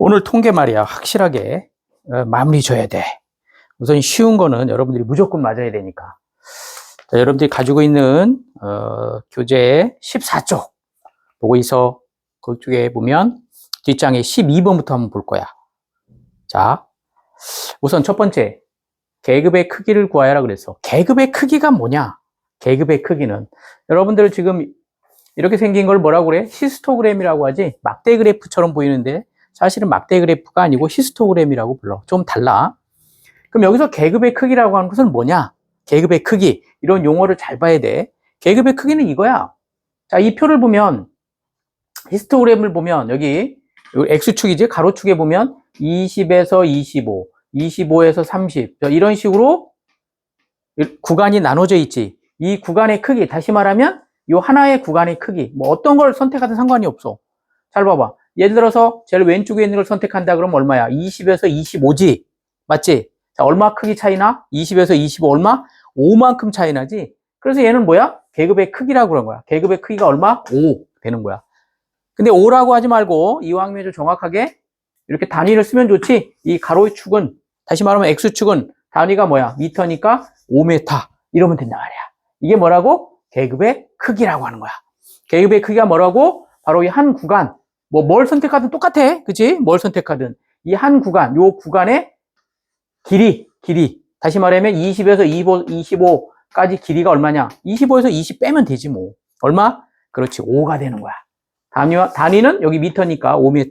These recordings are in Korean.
오늘 통계 말이야, 확실하게 마무리 줘야 돼. 우선 쉬운 거는 여러분들이 무조건 맞아야 되니까. 자, 여러분들이 가지고 있는 교재 14쪽 보고 있어. 그쪽에 보면 뒷장에 12번부터 한번 볼 거야. 자, 우선 첫 번째, 계급의 크기를 구하여라 그랬어. 계급의 크기가 뭐냐? 계급의 크기는 여러분들 지금 이렇게 생긴 걸 뭐라고 그래? 히스토그램이라고 하지. 막대 그래프처럼 보이는데 사실은 막대 그래프가 아니고 히스토그램이라고 불러. 좀 달라. 그럼 여기서 계급의 크기라고 하는 것은 뭐냐? 계급의 크기. 이런 용어를 잘 봐야 돼. 계급의 크기는 이거야. 자, 이 표를 보면, 히스토그램을 보면, 여기 X축이지? 가로축에 보면 20에서 25, 25에서 30. 이런 식으로 구간이 나눠져 있지. 이 구간의 크기, 다시 말하면, 이 하나의 구간의 크기. 뭐 어떤 걸 선택하든 상관이 없어. 잘 봐봐. 예를 들어서 제일 왼쪽에 있는 걸 선택한다 그러면 얼마야? 20에서 25지. 맞지? 자, 얼마 크기 차이나? 20에서 25 얼마? 5만큼 차이 나지? 그래서 얘는 뭐야? 계급의 크기라고 그런 거야. 계급의 크기가 얼마? 5 되는 거야. 근데 5라고 하지 말고 이왕이면 좀 정확하게 이렇게 단위를 쓰면 좋지. 이 가로의 축은, 다시 말하면 X축은 단위가 뭐야? 미터니까 5m. 이러면 된단 말이야. 이게 뭐라고? 계급의 크기라고 하는 거야. 계급의 크기가 뭐라고? 바로 이 한 구간. 뭘 선택하든 똑같아. 그치? 뭘 선택하든. 이 한 구간, 요 구간의 길이. 다시 말하면 20에서 25까지 길이가 얼마냐? 25에서 20 빼면 되지 뭐. 얼마? 그렇지. 5가 되는 거야. 단위는 여기 미터니까 5m.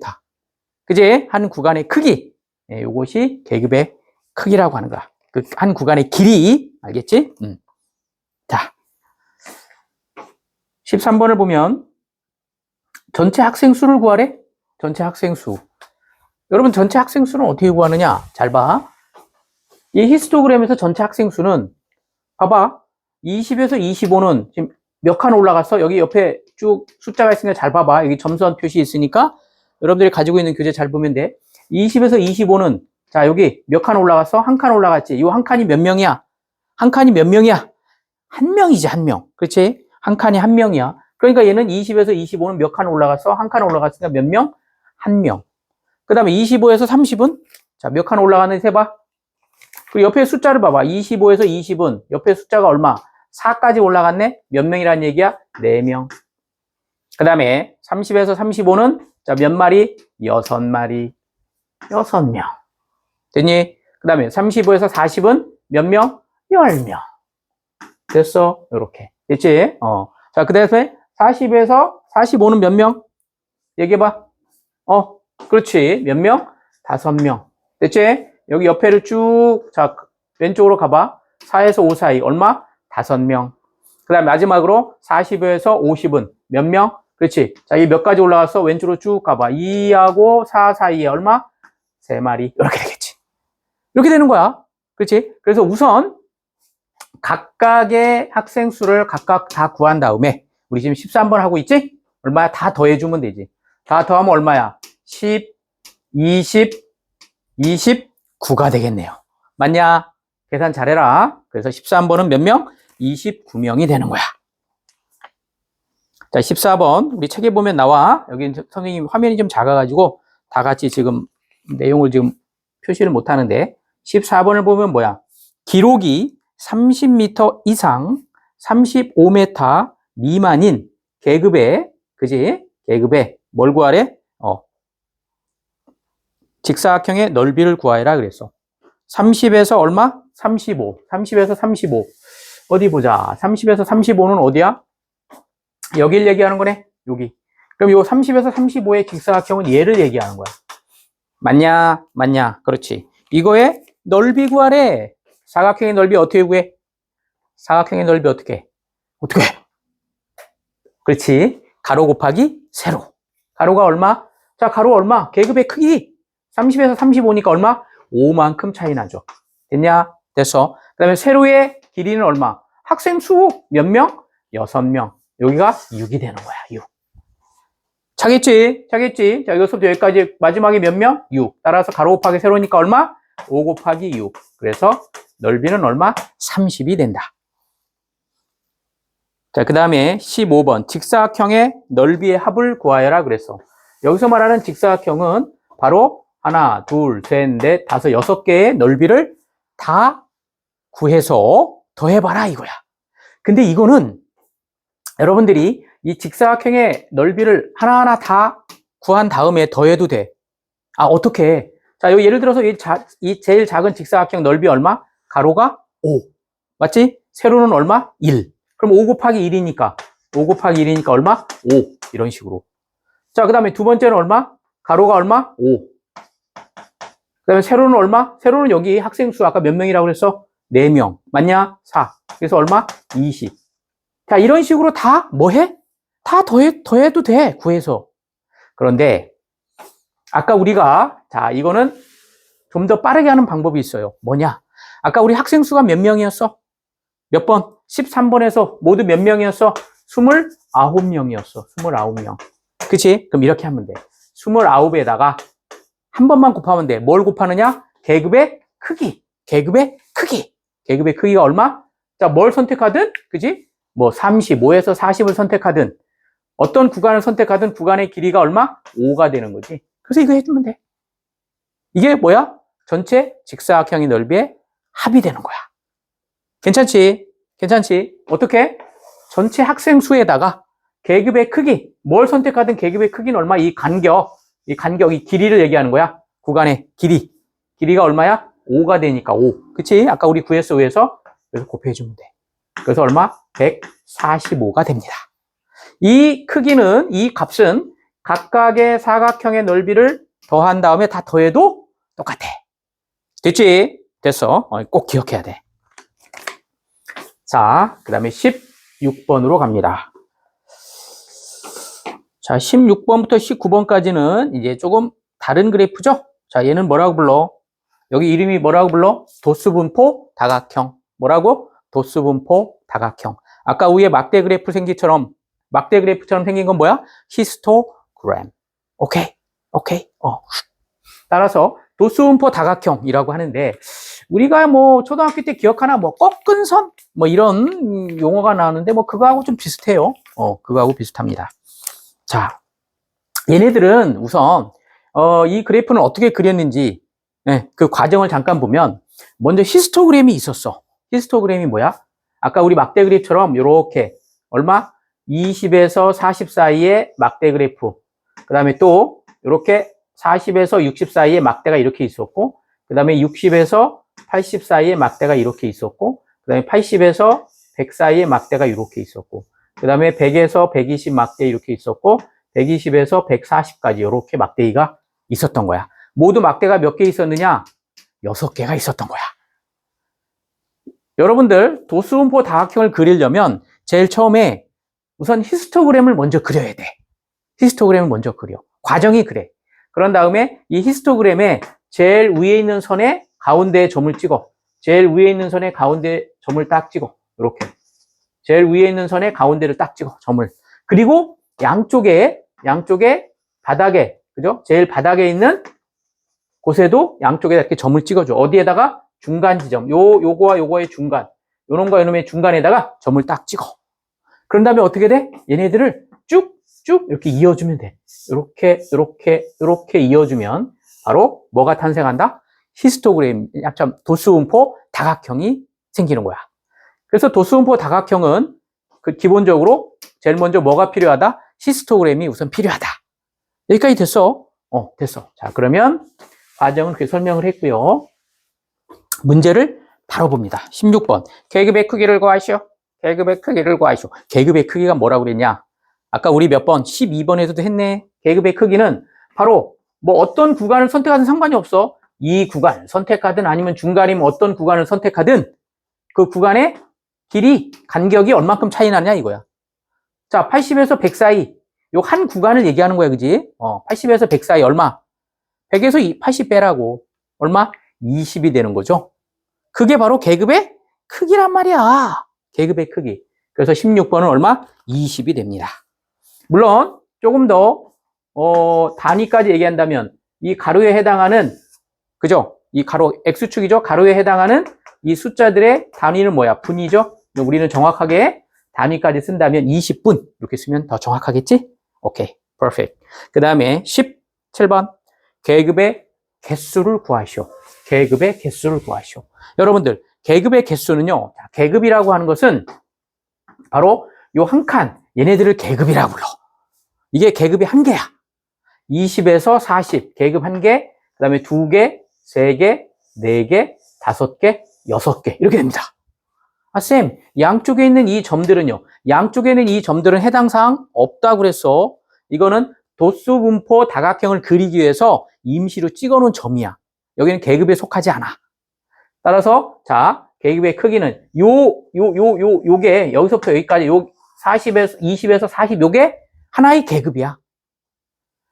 그지? 한 구간의 크기. 네, 요것이 계급의 크기라고 하는 거야. 그 한 구간의 길이. 알겠지? 자. 13번을 보면 전체 학생 수를 구하래? 전체 학생 수. 여러분 전체 학생 수는 어떻게 구하느냐? 잘 봐. 이 히스토그램에서 전체 학생 수는 봐봐. 20에서 25는 지금 몇 칸 올라갔어? 여기 옆에 쭉 숫자가 있으니까 잘 봐봐. 여기 점선 표시 있으니까 여러분들이 가지고 있는 교재 잘 보면 돼. 20에서 25는 자 여기 몇 칸 올라갔어? 한 칸 올라갔지. 이 한 칸이 몇 명이야? 한 칸이 몇 명이야? 한 명이지, 한 명. 그렇지? 한 칸이 한 명이야. 그러니까 얘는 20에서 25는 몇 칸 올라갔어? 한 칸 올라갔으니까 몇 명? 한 명. 그 다음에 25에서 30은? 자, 몇 칸 올라갔는지 세봐. 그리고 옆에 숫자를 봐봐. 25에서 20은 옆에 숫자가 얼마? 4까지 올라갔네? 몇 명이란 얘기야? 4명. 그 다음에 30에서 35는 자, 몇 마리? 6마리. 6명. 됐니? 그 다음에 35에서 40은 몇 명? 10명. 됐어? 요렇게. 됐지? 자, 그 다음에 40에서 45는 몇 명? 얘기해봐. 그렇지. 몇 명? 5명. 됐지? 여기 옆에를 쭉, 자, 왼쪽으로 가봐. 4에서 5 사이. 얼마? 5명. 그 다음에 마지막으로 40에서 50은 몇 명? 그렇지. 자, 이 몇 가지 올라갔어? 왼쪽으로 쭉 가봐. 2하고 4 사이에 얼마? 3마리. 이렇게 되겠지. 이렇게 되는 거야. 그렇지? 그래서 우선 각각의 학생 수를 각각 다 구한 다음에 우리 지금 13번 하고 있지? 얼마야? 다 더해주면 되지. 다 더하면 얼마야? 10, 20, 29가 되겠네요. 맞냐? 계산 잘해라. 그래서 13번은 몇 명? 29명이 되는 거야. 자, 14번. 우리 책에 보면 나와. 여기 선생님 화면이 좀 작아가지고 다 같이 지금 내용을 지금 표시를 못 하는데 14번을 보면 뭐야? 기록이 30m 이상 35m 미만인 계급의, 그지? 계급의 뭘 구하래? 직사각형의 넓이를 구하여라 그랬어. 30에서 얼마? 35. 30에서 35. 어디 보자. 30에서 35는 어디야? 여길 얘기하는 거네. 여기. 그럼 요 30에서 35의 직사각형은 얘를 얘기하는 거야. 맞냐? 맞냐? 그렇지. 이거의 넓이 구하래. 사각형의 넓이 어떻게 구해? 사각형의 넓이 어떻게 해? 어떻게 해? 그렇지. 가로 곱하기 세로. 가로가 얼마? 자, 가로 얼마? 계급의 크기. 30에서 35니까 얼마? 5만큼 차이 나죠. 됐냐? 됐어. 그 다음에 세로의 길이는 얼마? 학생 수 몇 명? 6명. 여기가 6이 되는 거야. 6. 차겠지? 차겠지? 자, 여기서부터 여기까지 마지막에 몇 명? 6. 따라서 가로 곱하기 세로니까 얼마? 5 곱하기 6. 그래서 넓이는 얼마? 30이 된다. 자, 그 다음에 15번. 직사각형의 넓이의 합을 구하여라 그랬어. 여기서 말하는 직사각형은 바로 하나, 둘, 셋, 넷, 다섯, 6개의 넓이를 다 구해서 더해봐라 이거야. 근데 이거는 여러분들이 이 직사각형의 넓이를 하나하나 다 구한 다음에 더해도 돼. 아, 어떻게? 자, 여기 예를 들어서 이 제일 작은 직사각형 넓이 얼마? 가로가 5. 맞지? 세로는 얼마? 1. 그럼 5 곱하기 1이니까 5 곱하기 1이니까 얼마? 5. 이런 식으로. 자, 그 다음에 두 번째는 얼마? 가로가 얼마? 5. 그 다음에 세로는 얼마? 세로는 여기 학생 수 아까 몇 명이라고 그랬어? 4명. 맞냐? 4. 그래서 얼마? 20. 자, 이런 식으로 다 뭐 해? 다 더해도 돼. 구해서. 그런데 아까 우리가 자, 이거는 좀 더 빠르게 하는 방법이 있어요. 뭐냐? 아까 우리 학생 수가 몇 명이었어? 몇 번? 13번에서 모두 몇 명이었어? 29명이었어. 29명. 그치? 그럼 이렇게 하면 돼. 29에다가 한 번만 곱하면 돼. 뭘 곱하느냐? 계급의 크기. 계급의 크기. 계급의 크기가 얼마? 자, 뭘 선택하든, 그지? 뭐 35에서 40을 선택하든 어떤 구간을 선택하든 구간의 길이가 얼마? 5가 되는 거지. 그래서 이거 해주면 돼. 이게 뭐야? 전체 직사각형의 넓이의 합이 되는 거야. 괜찮지? 괜찮지? 어떻게? 전체 학생 수에다가 계급의 크기, 뭘 선택하든 계급의 크기는 얼마? 이 간격, 이 길이를 얘기하는 거야. 구간의 길이. 길이가 얼마야? 5가 되니까 5. 그치? 아까 우리 구했어, 위에서. 그래서 곱해주면 돼. 그래서 얼마? 145가 됩니다. 이 크기는, 이 값은 각각의 사각형의 넓이를 더한 다음에 다 더해도 똑같아. 됐지? 됐어. 꼭 기억해야 돼. 자, 그 다음에 16번으로 갑니다. 자, 16번부터 19번까지는 이제 조금 다른 그래프죠? 자, 얘는 뭐라고 불러? 여기 이름이 뭐라고 불러? 도수분포 다각형. 뭐라고? 도수분포 다각형. 아까 위에 막대 그래프처럼 생긴 건 뭐야? 히스토그램. 오케이. 따라서 도수분포 다각형이라고 하는데 우리가 뭐 초등학교 때 기억하나 뭐 꺾은 선 뭐 이런 용어가 나오는데 뭐 그거하고 좀 비슷해요. 그거하고 비슷합니다. 자, 얘네들은 우선 이 그래프는 어떻게 그렸는지 그 과정을 잠깐 보면 먼저 히스토그램이 있었어. 히스토그램이 뭐야? 아까 우리 막대 그래프처럼 이렇게 얼마? 20에서 40 사이의 막대 그래프. 그 다음에 또 이렇게 40에서 60 사이에 막대가 이렇게 있었고, 그 다음에 60에서 80 사이에 막대가 이렇게 있었고, 그 다음에 80에서 100 사이에 막대가 이렇게 있었고, 그 다음에 100에서 120 막대 이렇게 있었고, 120에서 140까지 이렇게 막대기가 있었던 거야. 모두 막대가 몇 개 있었느냐? 6개가 있었던 거야. 여러분들 도수분포 다각형을 그리려면 제일 처음에 우선 히스토그램을 먼저 그려야 돼. 히스토그램을 먼저 그려. 과정이 그래. 그런 다음에 이 히스토그램에 제일 위에 있는 선에 가운데에 점을 찍어. 제일 위에 있는 선에 가운데 점을 딱 찍어. 이렇게. 제일 위에 있는 선에 가운데를 딱 찍어. 점을. 그리고 양쪽에 바닥에, 그죠? 제일 바닥에 있는 곳에도 양쪽에다 이렇게 점을 찍어줘. 어디에다가? 중간 지점. 요거와 요거의 중간. 요놈과 요놈의 중간에다가 점을 딱 찍어. 그런 다음에 어떻게 돼? 얘네들을 쭉 이렇게 이어주면 돼. 이렇게 이어주면 바로 뭐가 탄생한다? 히스토그램, 약간 도수분포 다각형이 생기는 거야. 그래서 도수분포 다각형은 기본적으로 제일 먼저 뭐가 필요하다? 히스토그램이 우선 필요하다. 여기까지 됐어? 됐어. 자, 그러면 과정은 그렇게 설명을 했고요. 문제를 바로 봅니다. 16번. 계급의 크기를 구하시오. 계급의 크기를 구하시오. 계급의 크기가 뭐라고 그랬냐? 아까 우리 몇 번? 12번에서도 했네. 계급의 크기는 바로 뭐 어떤 구간을 선택하든 상관이 없어. 이 구간 선택하든 아니면 중간이면 어떤 구간을 선택하든 그 구간의 길이, 간격이 얼만큼 차이 나냐 이거야. 자, 80에서 100 사이. 요 한 구간을 얘기하는 거야, 그지? 80에서 100 사이 얼마? 100에서 80 빼라고. 얼마? 20이 되는 거죠. 그게 바로 계급의 크기란 말이야. 계급의 크기. 그래서 16번은 얼마? 20이 됩니다. 물론 조금 더 단위까지 얘기한다면 이 가로에 해당하는, 그죠? 이 가로 X축이죠. 가로에 해당하는 이 숫자들의 단위는 뭐야? 분이죠. 우리는 정확하게 단위까지 쓴다면 20분 이렇게 쓰면 더 정확하겠지? 오케이, perfect. 그 다음에 17번. 계급의 개수를 구하시오. 계급의 개수를 구하시오. 여러분들, 계급의 개수는요, 계급이라고 하는 것은 바로 요 한 칸, 얘네들을 계급이라고 불러. 이게 계급이 한 개야. 20에서 40, 계급 한 개, 그 다음에 2개, 3개, 4개, 5개, 6개. 이렇게 됩니다. 아, 쌤, 양쪽에 있는 이 점들은요, 양쪽에 있는 이 점들은 해당 사항 없다고 그랬어. 이거는 도수 분포 다각형을 그리기 위해서 임시로 찍어 놓은 점이야. 여기는 계급에 속하지 않아. 따라서, 자, 계급의 크기는 요게, 여기서부터 여기까지, 20에서 40, 요게 하나의 계급이야.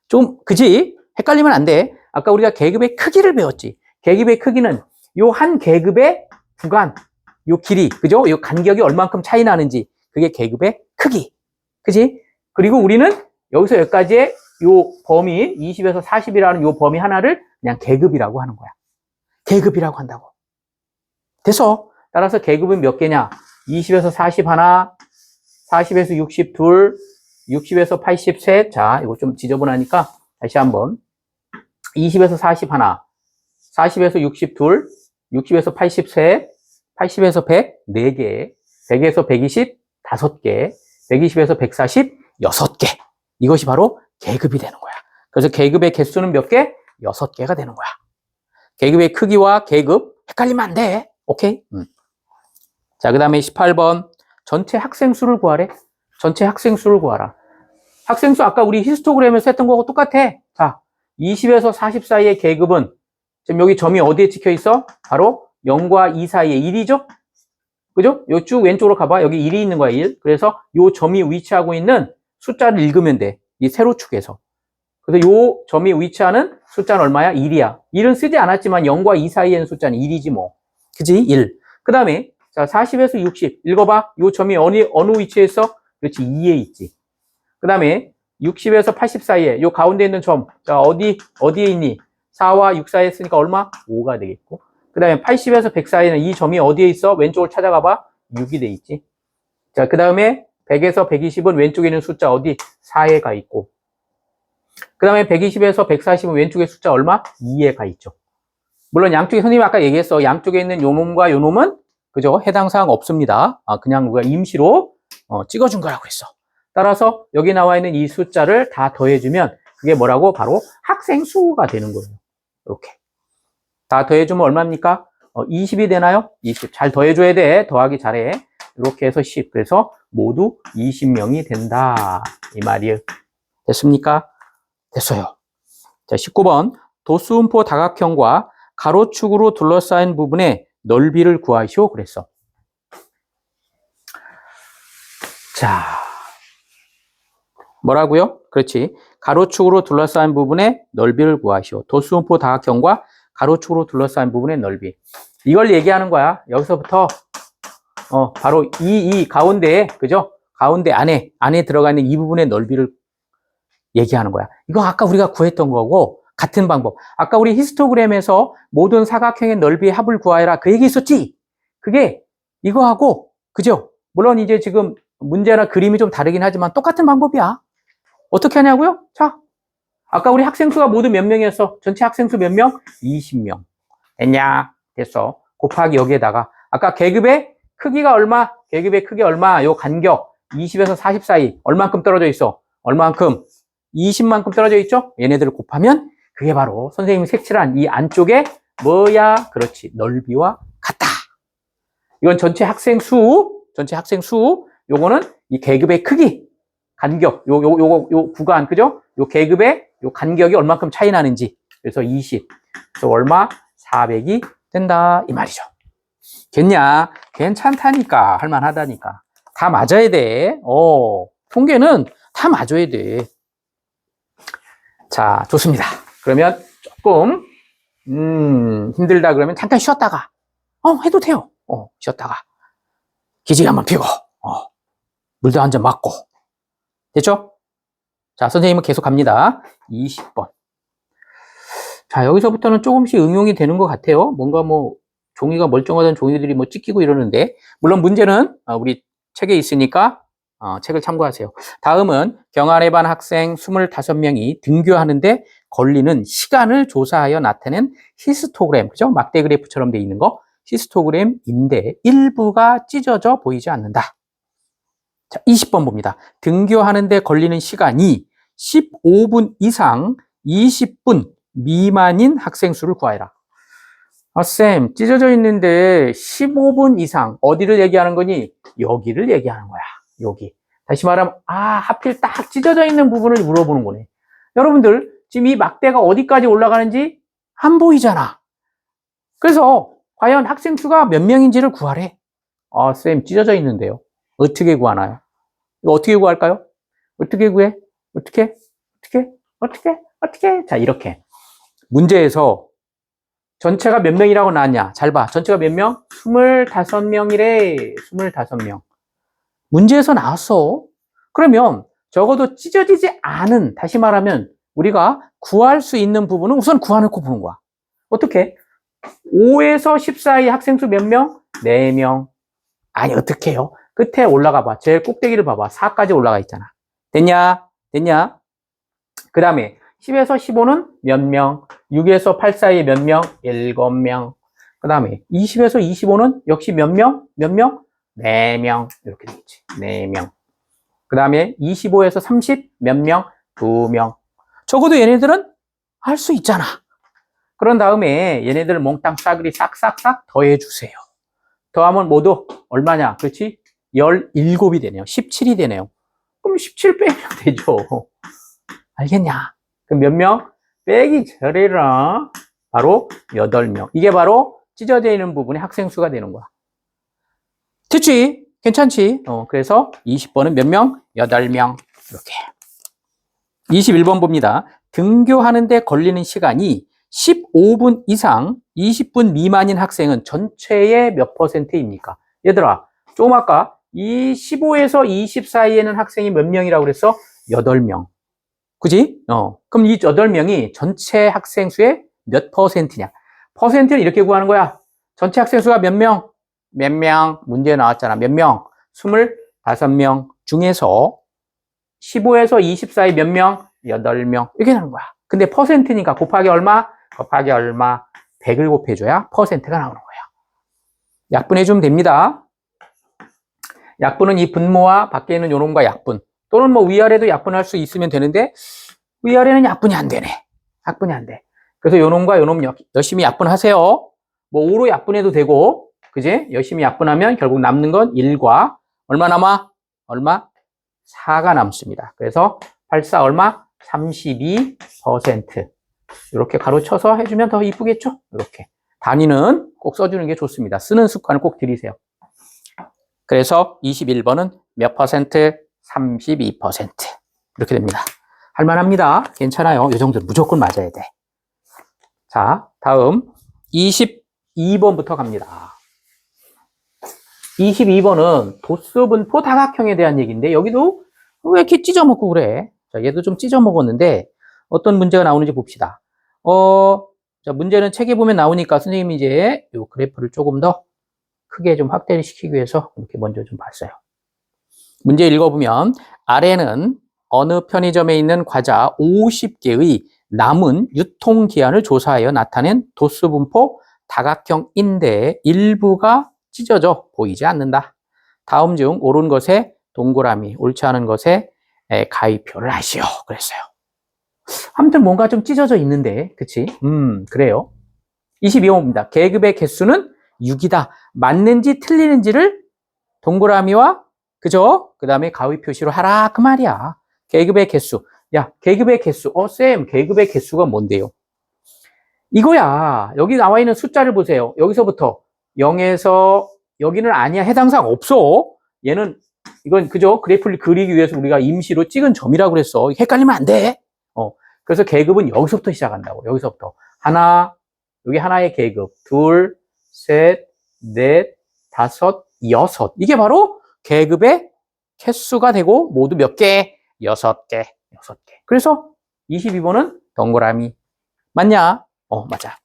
좀, 그지? 헷갈리면 안 돼. 아까 우리가 계급의 크기를 배웠지. 계급의 크기는 요 한 계급의 구간, 요 길이, 그죠? 요 간격이 얼만큼 차이 나는지, 그게 계급의 크기. 그지? 그리고 우리는 여기서 여기까지의 요 범위, 20에서 40이라는 요 범위 하나를 그냥 계급이라고 하는 거야. 계급이라고 한다고. 됐어. 따라서 계급은 몇 개냐? 20에서 40 하나, 40에서 60 둘, 60에서 80 셋. 자, 이거 좀 지저분하니까 다시 한번. 20에서 40 하나, 40에서 60 둘, 60에서 80 셋, 80에서 100 4개, 100에서 120 5개, 120에서 140 6개. 이것이 바로 계급이 되는 거야. 그래서 계급의 개수는 몇 개? 6개가 되는 거야. 계급의 크기와 계급 헷갈리면 안 돼. 오케이? 자, 그 다음에 18번. 전체 학생 수를 구하래. 전체 학생 수를 구하라. 학생 수 아까 우리 히스토그램에서 했던 거하고 똑같아. 자, 20에서 40 사이의 계급은 지금 여기 점이 어디에 찍혀 있어? 바로 0과 2 사이에 1이죠? 그죠? 요 쭉 왼쪽으로 가봐. 여기 1이 있는 거야, 1. 그래서 요 점이 위치하고 있는 숫자를 읽으면 돼. 이 세로축에서. 그래서 요 점이 위치하는 숫자는 얼마야? 1이야. 1은 쓰지 않았지만 0과 2 사이에 있는 숫자는 1이지 뭐. 그지? 1. 그 다음에 자 40에서 60 읽어봐. 요 점이 어느 위치에 있어? 그렇지, 2에 있지. 그 다음에 60에서 80 사이에 요 가운데 있는 점, 자 어디에 있니? 4와 6 사이에 있으니까 얼마? 5가 되겠고. 그 다음에 80에서 100 사이에는 이 점이 어디에 있어? 왼쪽을 찾아가봐. 6이 돼 있지. 자, 그 다음에 100에서 120은 왼쪽에 있는 숫자 어디? 4에 가 있고. 그 다음에 120에서 140은 왼쪽에 숫자 얼마? 2에 가 있죠. 물론 양쪽에 선생님이 아까 얘기했어. 양쪽에 있는 요 놈과 요 놈은 그죠? 해당 사항 없습니다. 그냥 우리가 임시로 찍어준 거라고 그랬어. 따라서 여기 나와 있는 이 숫자를 다 더해주면 그게 뭐라고? 바로 학생 수가 되는 거예요. 이렇게. 다 더해주면 얼마입니까? 20이 되나요? 20. 잘 더해줘야 돼. 더하기 잘해. 이렇게 해서 10. 그래서 모두 20명이 된다. 이 말이에요. 됐습니까? 됐어요. 자, 19번. 도수음포 다각형과 가로축으로 둘러싸인 부분의 넓이를 구하시오. 그랬어. 자, 뭐라고요? 그렇지. 가로축으로 둘러싸인 부분의 넓이를 구하시오. 도수음포 다각형과 가로축으로 둘러싸인 부분의 넓이. 이걸 얘기하는 거야. 여기서부터 바로 이 가운데에, 그죠? 가운데 안에 들어가 있는 이 부분의 넓이를 얘기하는 거야. 이거 아까 우리가 구했던 거고 같은 방법. 아까 우리 히스토그램에서 모든 사각형의 넓이의 합을 구하여라 그 얘기 있었지? 그게 이거하고, 그죠? 물론 이제 지금 문제나 그림이 좀 다르긴 하지만 똑같은 방법이야. 어떻게 하냐고요? 자, 아까 우리 학생 수가 모두 몇 명이었어? 전체 학생 수 몇 명? 20명. 됐냐? 됐어. 곱하기 여기에다가 아까 계급의 크기가 얼마? 계급의 크기 얼마? 요 간격 20에서 40 사이 얼만큼 떨어져 있어? 얼만큼? 20만큼 떨어져 있죠? 얘네들을 곱하면 그게 바로 선생님이 색칠한 이 안쪽에 뭐야? 그렇지. 넓이와 같다. 이건 전체 학생 수. 요거는 이 계급의 크기, 간격, 요 구간, 그죠? 요 계급의 요 간격이 얼만큼 차이 나는지. 그래서 20. 그래서 얼마? 400이 된다. 이 말이죠. 됐냐? 괜찮다니까. 할만하다니까. 다 맞아야 돼. 통계는 다 맞아야 돼. 자, 좋습니다. 그러면 조금 힘들다 그러면 잠깐 쉬었다가 해도 돼요. 쉬었다가 기지개 한번 피고 물도 한 잔 맞고. 됐죠? 자, 선생님은 계속 갑니다. 20번. 자, 여기서부터는 조금씩 응용이 되는 것 같아요. 뭔가 뭐 종이가 멀쩡하던 종이들이 뭐 찢기고 이러는데, 물론 문제는 우리 책에 있으니까 책을 참고하세요. 다음은 경아래반 학생 25명이 등교하는데 걸리는 시간을 조사하여 나타낸 히스토그램, 그죠? 막대 그래프처럼 돼 있는 거, 히스토그램인데 일부가 찢어져 보이지 않는다. 자, 20번 봅니다. 등교하는데 걸리는 시간이 15분 이상 20분 미만인 학생 수를 구하여라. 아, 쌤, 찢어져 있는데 15분 이상, 어디를 얘기하는 거니? 여기를 얘기하는 거야. 여기. 다시 말하면, 하필 딱 찢어져 있는 부분을 물어보는 거네. 여러분들, 지금 이 막대가 어디까지 올라가는지 안 보이잖아. 그래서, 과연 학생 수가 몇 명인지를 구하래. 아, 쌤, 찢어져 있는데요. 어떻게 구하나요? 이거 어떻게 구할까요? 어떻게 구해? 어떻게? 자, 이렇게. 문제에서 전체가 몇 명이라고 나왔냐? 잘 봐. 전체가 몇 명? 25명이래. 25명. 문제에서 나왔어. 그러면 적어도 찢어지지 않은, 다시 말하면 우리가 구할 수 있는 부분은 우선 구해놓고 보는 거야. 어떻게? 5에서 10 사이 학생 수 몇 명? 4명. 아니, 어떻게 해요? 끝에 올라가 봐. 제일 꼭대기를 봐봐. 4까지 올라가 있잖아. 됐냐? 그 다음에 10에서 15는 몇 명? 6에서 8 사이에 몇 명? 7명. 그 다음에 20에서 25는 역시 몇 명? 4명. 이렇게 되겠지. 4명. 그 다음에 25에서 30 몇 명? 2명. 적어도 얘네들은 할 수 있잖아. 그런 다음에 얘네들 몽땅 싸그리 싹싹싹 더해주세요. 더하면 모두 얼마냐? 그렇지? 17이 되네요. 17이 되네요. 그럼 17 빼면 되죠. 알겠냐? 그럼 몇 명? 빼기 잘해라. 바로 8명. 이게 바로 찢어져 있는 부분의 학생 수가 되는 거야. 됐지? 괜찮지? 그래서 20번은 몇 명? 8명. 이렇게. 21번 봅니다. 등교하는데 걸리는 시간이 15분 이상 20분 미만인 학생은 전체의 몇 %입니까? 얘들아, 조금 아까 이 15에서 20 사이에는 학생이 몇 명이라고 그랬어? 8명. 그지? 그럼 이 8명이 전체 학생 수의 몇 %냐? 퍼센트를 이렇게 구하는 거야. 전체 학생 수가 몇 명? 몇 명? 문제에 나왔잖아. 몇 명? 25명 중에서 15에서 20 사이 몇 명? 8명. 이렇게 나오는 거야. 근데 퍼센트니까 곱하기 얼마? 곱하기 얼마? 100을 곱해줘야 퍼센트가 나오는 거예요. 약분해주면 됩니다. 약분은 이 분모와 밖에 있는 요놈과 약분. 또는 뭐 위아래도 약분할 수 있으면 되는데 위아래는 약분이 안 되네. 약분이 안 돼. 그래서 요놈과 요놈 열심히 약분하세요. 뭐 5로 약분해도 되고, 그지? 열심히 약분하면 결국 남는 건 1과 얼마 남아? 얼마? 4가 남습니다. 그래서 84 얼마? 32%. 이렇게 가로쳐서 해주면 더 이쁘겠죠? 이렇게. 단위는 꼭 써주는 게 좋습니다. 쓰는 습관을 꼭 들이세요. 그래서 21번은 몇 %? 32%. 이렇게 됩니다. 할만합니다. 괜찮아요. 이 정도는 무조건 맞아야 돼. 자, 다음 22번부터 갑니다. 22번은 도수분포 다각형에 대한 얘기인데 여기도 왜 이렇게 찢어먹고 그래? 자, 얘도 좀 찢어먹었는데 어떤 문제가 나오는지 봅시다. 자, 문제는 책에 보면 나오니까 선생님이 이제 이 그래프를 조금 더 크게 좀 확대를 시키기 위해서 이렇게 먼저 좀 봤어요. 문제 읽어보면 아래는 어느 편의점에 있는 과자 50개의 남은 유통기한을 조사하여 나타낸 도수분포 다각형인데 일부가 찢어져 보이지 않는다. 다음 중 옳은 것에 동그라미, 옳지 않은 것에 가위표를 하시오. 그랬어요. 아무튼 뭔가 좀 찢어져 있는데, 그치? 그래요. 22호입니다. 계급의 개수는 6이다. 맞는지 틀리는지를 동그라미와, 그죠? 그 다음에 가위 표시로 하라. 그 말이야. 계급의 개수. 야, 계급의 개수. 쌤, 계급의 개수가 뭔데요? 이거야. 여기 나와 있는 숫자를 보세요. 여기서부터 0에서 여기는 아니야. 해당사가 없어. 얘는 이건 그죠? 그래프를 그리기 위해서 우리가 임시로 찍은 점이라고 그랬어. 헷갈리면 안 돼. 그래서 계급은 여기서부터 시작한다고. 여기서부터. 하나, 여기 하나의 계급. 둘, 셋, 넷, 다섯, 여섯. 이게 바로 계급의 개수가 되고 모두 몇 개? 6개. 6개. 그래서 22번은 동그라미. 맞냐? 맞아.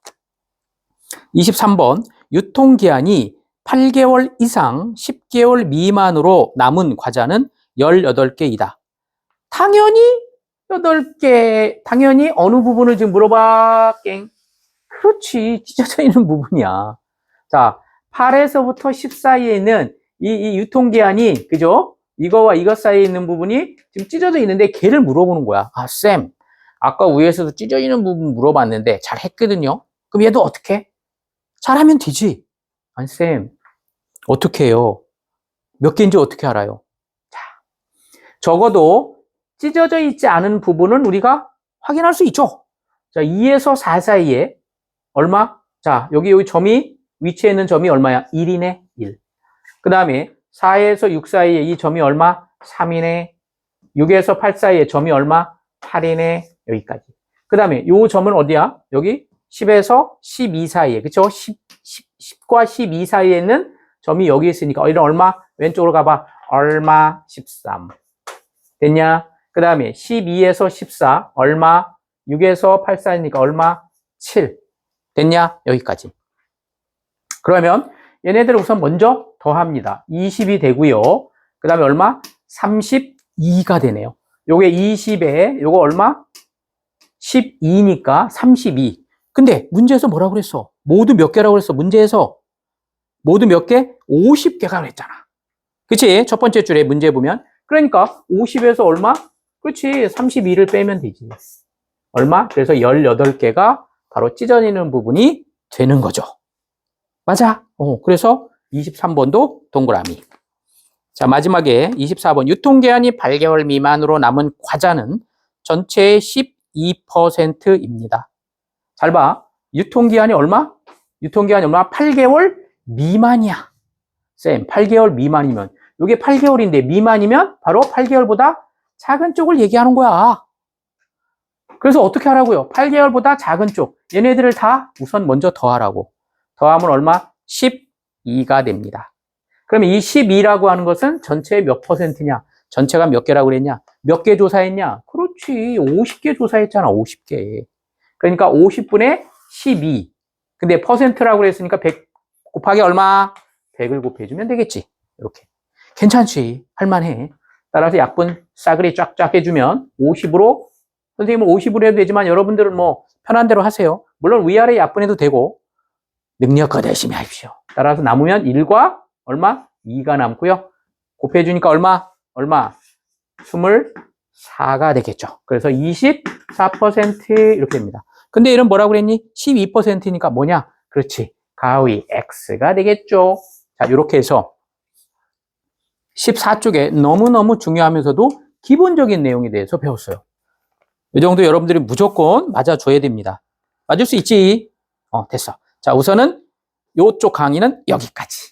23번. 유통기한이 8개월 이상 10개월 미만으로 남은 과자는 18개이다. 당연히 8개. 당연히 어느 부분을 지금 물어봐, 깽. 그렇지. 찢어져 있는 부분이야. 자, 8에서부터 10 사이에는 이 유통기한이, 그죠? 이거와 이것 사이에 있는 부분이 지금 찢어져 있는데 걔를 물어보는 거야. 아, 쌤. 아까 위에서도 찢어져 있는 부분 물어봤는데 잘 했거든요. 그럼 얘도 어떻게? 잘하면 되지. 아니, 쌤. 어떻게 해요? 몇 개인지 어떻게 알아요? 자, 적어도 찢어져 있지 않은 부분은 우리가 확인할 수 있죠. 자, 2에서 4 사이에 얼마? 자, 여기 점이, 위치에 있는 점이 얼마야? 1이네, 1. 그 다음에 4에서 6 사이에 이 점이 얼마? 3이네. 6에서 8 사이에 점이 얼마? 8이네. 여기까지. 그 다음에 요 점은 어디야? 여기 10에서 12 사이에. 그쵸? 10과 12 사이에는 점이 여기 있으니까 이런 얼마? 왼쪽으로 가봐. 얼마? 13. 됐냐? 그 다음에 12에서 14 얼마? 6에서 8 사이니까 얼마? 7. 됐냐? 여기까지. 그러면 얘네들을 우선 먼저 더합니다. 20이 되고요. 그 다음에 얼마? 32가 되네요. 요게 20에 요거 얼마? 12니까 32. 근데 문제에서 뭐라고 그랬어? 모두 몇 개라고 그랬어? 문제에서 모두 몇 개? 50개가 그랬잖아. 그치? 첫 번째 줄에 문제 보면. 그러니까 50에서 얼마? 그렇지. 32를 빼면 되지. 얼마? 그래서 18개가 바로 찢어지는 부분이 되는 거죠. 맞아. 그래서 23번도 동그라미. 자, 마지막에 24번. 유통기한이 8개월 미만으로 남은 과자는 전체의 12%입니다. 잘 봐. 유통기한이 얼마? 유통기한이 얼마? 8개월 미만이야. 쌤, 8개월 미만이면. 이게 8개월인데 미만이면 바로 8개월보다 작은 쪽을 얘기하는 거야. 그래서 어떻게 하라고요? 8개월보다 작은 쪽. 얘네들을 다 우선 먼저 더하라고. 더하면 얼마? 12가 됩니다. 그러면 이 12라고 하는 것은 전체의 몇 %냐? 전체가 몇 개라고 그랬냐? 몇 개 조사했냐? 그렇지. 50개 조사했잖아. 50개. 그러니까 50분의 12. 근데 퍼센트라고 그랬으니까 100 곱하기 얼마? 100을 곱해주면 되겠지. 이렇게. 괜찮지. 할만해. 따라서 약분 싸그리 쫙쫙 해주면 50으로, 선생님은 50으로 해도 되지만 여러분들은 뭐 편한 대로 하세요. 물론 위아래 약분해도 되고 능력껏 열심히 하십시오. 따라서 남으면 1과 얼마? 2가 남고요. 곱해주니까 얼마? 24가 되겠죠. 그래서 24% 이렇게 됩니다. 근데 얘는 뭐라고 그랬니? 12%니까 뭐냐? 그렇지. 가위 X가 되겠죠. 자, 이렇게 해서 14쪽에 너무너무 중요하면서도 기본적인 내용에 대해서 배웠어요. 이 정도 여러분들이 무조건 맞아줘야 됩니다. 맞을 수 있지? 됐어. 자, 우선은 이쪽 강의는 여기까지.